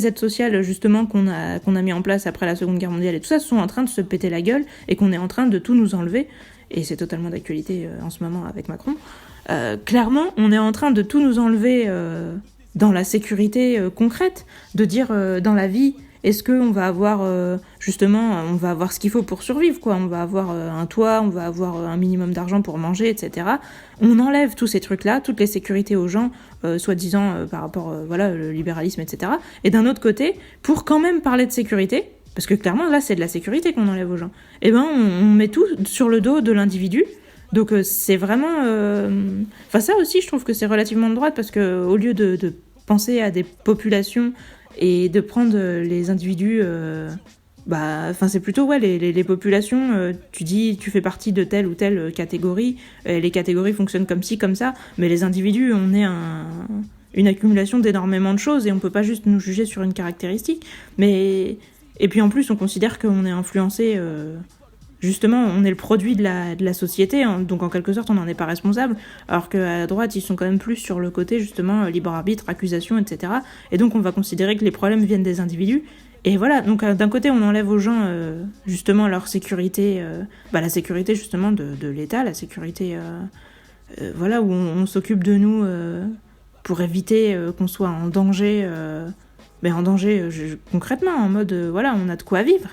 aides sociales justement qu'on a mis en place après la Seconde Guerre mondiale et tout ça sont en train de se péter la gueule et qu'on est en train de tout nous enlever, et c'est totalement d'actualité en ce moment avec Macron. Clairement, on est en train de tout nous enlever dans la sécurité concrète, de dire dans la vie, est-ce qu'on va avoir on va avoir ce qu'il faut pour survivre, quoi. On va avoir un toit, on va avoir un minimum d'argent pour manger, etc. On enlève tous ces trucs-là, toutes les sécurités aux gens, soi-disant par rapport le libéralisme, etc. Et d'un autre côté, pour quand même parler de sécurité, parce que clairement là c'est de la sécurité qu'on enlève aux gens, et ben on met tout sur le dos de l'individu. Donc c'est vraiment... ça aussi, je trouve que c'est relativement de droite, parce que au lieu de penser à des populations et de prendre les individus... c'est plutôt les populations, tu dis tu fais partie de telle ou telle catégorie, les catégories fonctionnent comme ci, comme ça, mais les individus, on est une accumulation d'énormément de choses et on peut pas juste nous juger sur une caractéristique. Et puis en plus, on considère qu'on est influencé... Justement, on est le produit de la société, hein, donc en quelque sorte, on n'en est pas responsable, alors qu'à droite, ils sont quand même plus sur le côté, justement, libre arbitre, accusation, etc. Et donc, on va considérer que les problèmes viennent des individus. Et voilà, donc d'un côté, on enlève aux gens, justement, leur sécurité, la sécurité, justement, de l'État, la sécurité, où on s'occupe de nous pour éviter qu'on soit en danger, concrètement, en mode, on a de quoi vivre.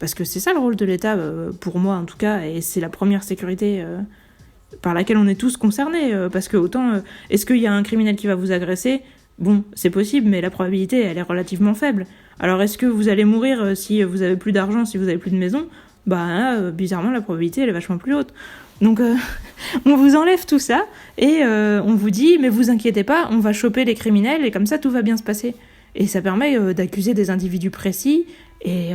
Parce que c'est ça le rôle de l'État, pour moi en tout cas, et c'est la première sécurité par laquelle on est tous concernés. Parce que autant, est-ce qu'il y a un criminel qui va vous agresser ? Bon, c'est possible, mais la probabilité, elle est relativement faible. Alors est-ce que vous allez mourir si vous avez plus d'argent, si vous avez plus de maison ? Bizarrement, la probabilité, elle est vachement plus haute. Donc, on vous enlève tout ça, et on vous dit, mais vous inquiétez pas, on va choper les criminels, et comme ça, tout va bien se passer. Et ça permet d'accuser des individus précis, et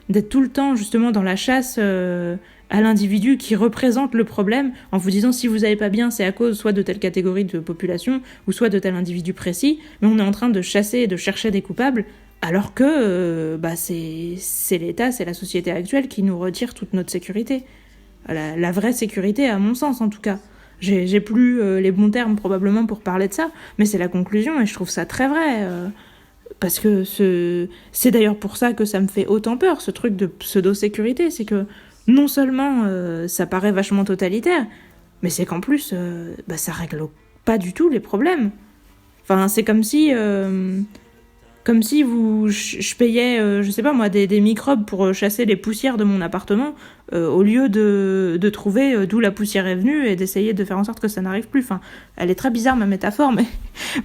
d'être tout le temps justement dans la chasse à l'individu qui représente le problème, en vous disant si vous n'allez pas bien, c'est à cause soit de telle catégorie de population ou soit de tel individu précis, mais on est en train de chasser et de chercher des coupables, alors que c'est l'État, c'est la société actuelle qui nous retire toute notre sécurité. La vraie sécurité, à mon sens en tout cas. J'ai plus les bons termes probablement pour parler de ça, mais c'est la conclusion et je trouve ça très vrai. Parce que c'est d'ailleurs pour ça que ça me fait autant peur, ce truc de pseudo-sécurité. C'est que non seulement ça paraît vachement totalitaire, mais c'est qu'en plus, ça règle pas du tout les problèmes. Enfin, c'est comme si je payais, je sais pas moi, des microbes pour chasser les poussières de mon appartement, au lieu de trouver d'où la poussière est venue et d'essayer de faire en sorte que ça n'arrive plus. Enfin, elle est très bizarre ma métaphore, mais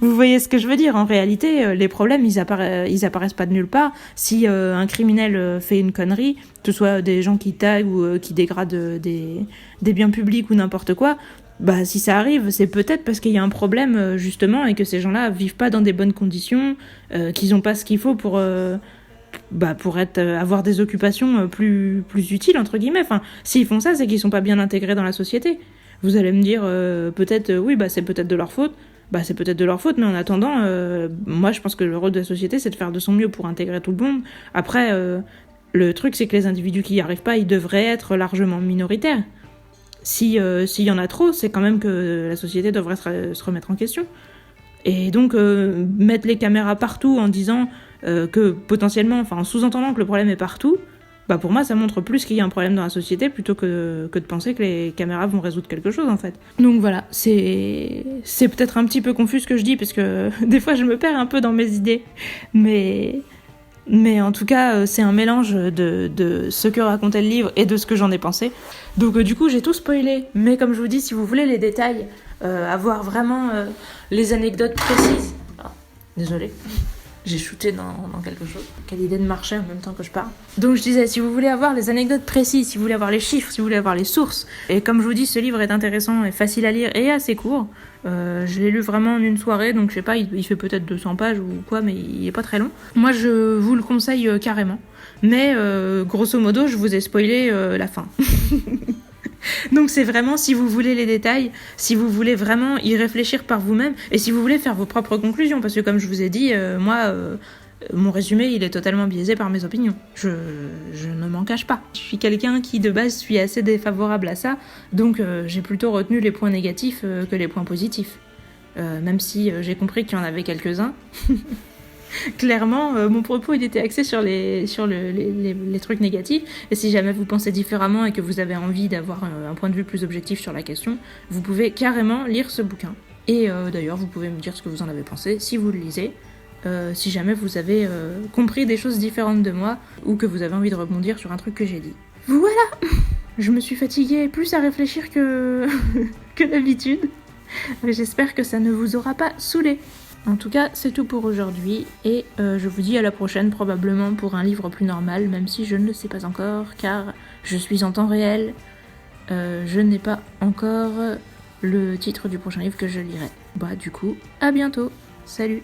vous voyez ce que je veux dire. En réalité, les problèmes, ils apparaissent pas de nulle part. Si un criminel fait une connerie, que ce soit des gens qui taguent ou qui dégradent des biens publics ou n'importe quoi, bah si ça arrive, c'est peut-être parce qu'il y a un problème justement et que ces gens-là vivent pas dans des bonnes conditions, qu'ils ont pas ce qu'il faut pour avoir des occupations plus utiles entre guillemets. Enfin, s'ils font ça, c'est qu'ils sont pas bien intégrés dans la société. Vous allez me dire peut-être oui, bah c'est peut-être de leur faute. Bah c'est peut-être de leur faute, mais en attendant, moi je pense que le rôle de la société c'est de faire de son mieux pour intégrer tout le monde. Après, le truc c'est que les individus qui y arrivent pas, ils devraient être largement minoritaires. S'il y en a trop, c'est quand même que la société devrait se remettre en question. Et donc, mettre les caméras partout en disant que potentiellement, enfin en sous-entendant que le problème est partout, bah pour moi ça montre plus qu'il y a un problème dans la société plutôt que de penser que les caméras vont résoudre quelque chose en fait. Donc voilà, c'est peut-être un petit peu confus ce que je dis parce que des fois je me perds un peu dans mes idées, mais en tout cas, c'est un mélange de ce que racontait le livre et de ce que j'en ai pensé. Donc du coup, j'ai tout spoilé. Mais comme je vous dis, si vous voulez les détails, avoir vraiment les anecdotes précises... Ah, désolée, j'ai shooté dans quelque chose. Quelle idée de marcher en même temps que je parle. Donc je disais, si vous voulez avoir les anecdotes précises, si vous voulez avoir les chiffres, si vous voulez avoir les sources, et comme je vous dis, ce livre est intéressant et facile à lire et assez court. Je l'ai lu vraiment en une soirée, donc je sais pas, il fait peut-être 200 pages ou quoi, mais il est pas très long. Moi, je vous le conseille carrément. Mais grosso modo, je vous ai spoilé la fin. Donc c'est vraiment si vous voulez les détails, si vous voulez vraiment y réfléchir par vous-même, et si vous voulez faire vos propres conclusions, parce que comme je vous ai dit, moi, mon résumé, il est totalement biaisé par mes opinions. Je ne m'en cache pas. Je suis quelqu'un qui, de base, suis assez défavorable à ça, donc j'ai plutôt retenu les points négatifs que les points positifs. Même si j'ai compris qu'il y en avait quelques-uns. Clairement, mon propos, il était axé sur les trucs négatifs, et si jamais vous pensez différemment et que vous avez envie d'avoir un point de vue plus objectif sur la question, vous pouvez carrément lire ce bouquin. Et d'ailleurs, vous pouvez me dire ce que vous en avez pensé, si vous le lisez. Si jamais vous avez compris des choses différentes de moi ou que vous avez envie de rebondir sur un truc que j'ai dit. Voilà. Je me suis fatiguée plus à réfléchir que d'habitude. J'espère que ça ne vous aura pas saoulé. En tout cas, c'est tout pour aujourd'hui et je vous dis à la prochaine probablement pour un livre plus normal, même si je ne le sais pas encore car je suis en temps réel. Je n'ai pas encore le titre du prochain livre que je lirai. Bah du coup, à bientôt. Salut.